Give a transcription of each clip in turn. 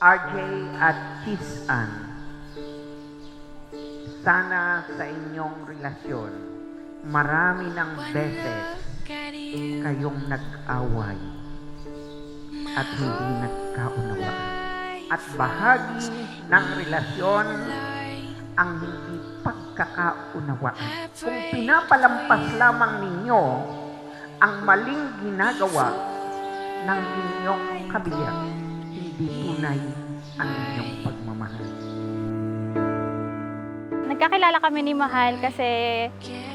RJ at Kiss Ann, sana sa inyong relasyon, marami ng beses kayong nag-away at hindi nagkaunawaan. At bahagi ng relasyon ang hindi pagkakaunawaan. Kung pinapalampas lamang ninyo ang maling ginagawa ng inyong kabiyak, hindi tunay ang inyong pagmamahal. Nagkakilala kami ni Mahal kasi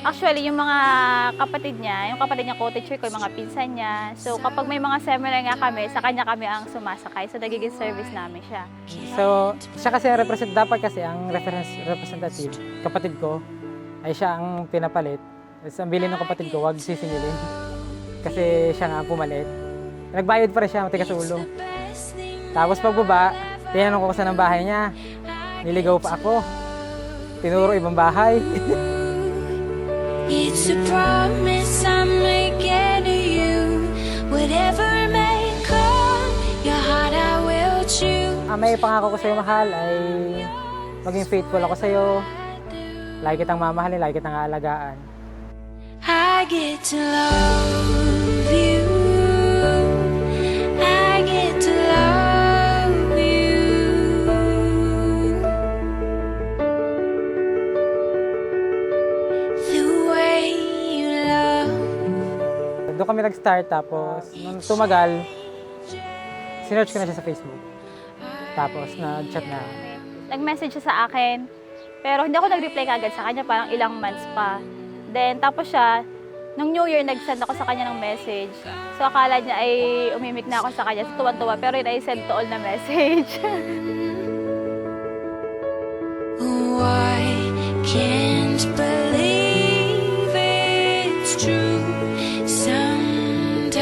actually yung mga kapatid niya co-teacher ko, yung mga pinsan niya. So kapag may mga seminar nga kami, sa kanya kami ang sumasakay. So nagiging service namin siya. So siya kasi dapat kasi ang representative, kapatid ko, ay siya ang pinapalit. Tapos ang bilin ng kapatid ko, wag sisingilin. Kasi siya nga pumalit. Nagbayad pa rin siya, matigas ulo. Tapos pagbaba, tinanong ko saan ang bahay niya. Niligaw pa ako. Tinuro ibang bahay. It's a promise I'm making to you. Whatever may come, your heart I will choose. Ang may pangako ko sa'yo, Mahal, ay maging faithful ako sa'yo. Lagi kitang mamahalin, lagi kitang aalagaan. I get to love you. I get to love you. The way you love. Doon kami nag-start, tapos nung tumagal, sinearch ko na siya sa Facebook. Tapos nag-chat na. Nag-message siya sa akin, pero hindi ako nag-reply kagad sa kanya, parang ilang months pa. Then tapos siya, nung New Year, nag-send ako sa kanya ng message. So akala niya ay umimik na ako sa kanya, so tuwan-tuwa, pero yun ay send to all na message. Oh, I can't believe it's true sometimes.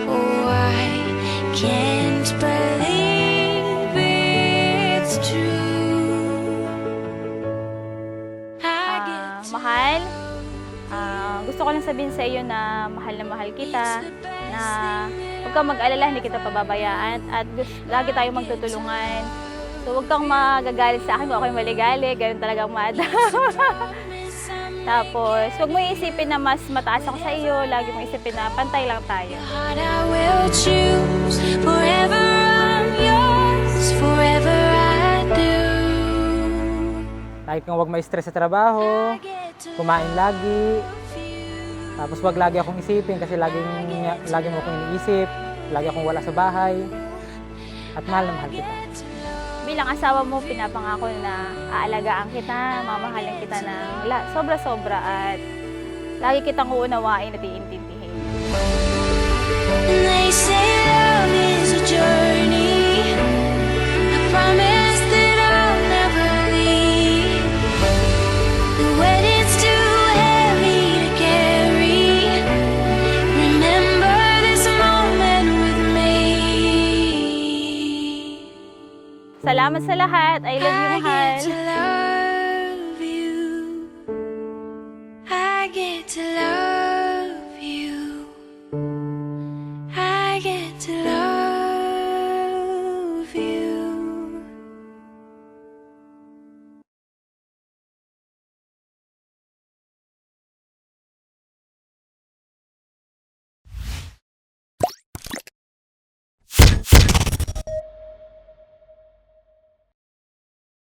Oh, I can't believe it's true. Mahal, gusto ko lang sabihin sa iyo na mahal kita, na huwag kang mag-alala, hindi kita pababayaan, at lagi tayong magtutulungan. So huwag kang magagalit sa akin kung ako'y maligali, ganun talagang madam. Tapos, huwag mo iisipin na mas mataas ako sa iyo, lagi mo isipin na pantay lang tayo. Heart I will choose. Forever I'm yours. Forever I do. Lagi kang huwag ma-stress sa trabaho, kumain lagi. Tapos huwag lagi akong isipin kasi lagi mo akong iniisip, lagi akong wala sa bahay. At mahal na mahal kita. Bilang asawa mo, pinapangako na aalagaan kita, mamahalin kita ng sobra-sobra, at lagi kitang uunawain at iintindihin. And they say love is a journey. I promise that I'll never leave. The weight is too heavy to carry. Remember this moment with me. Salamat sa lahat. I love you, I Mahal. get to love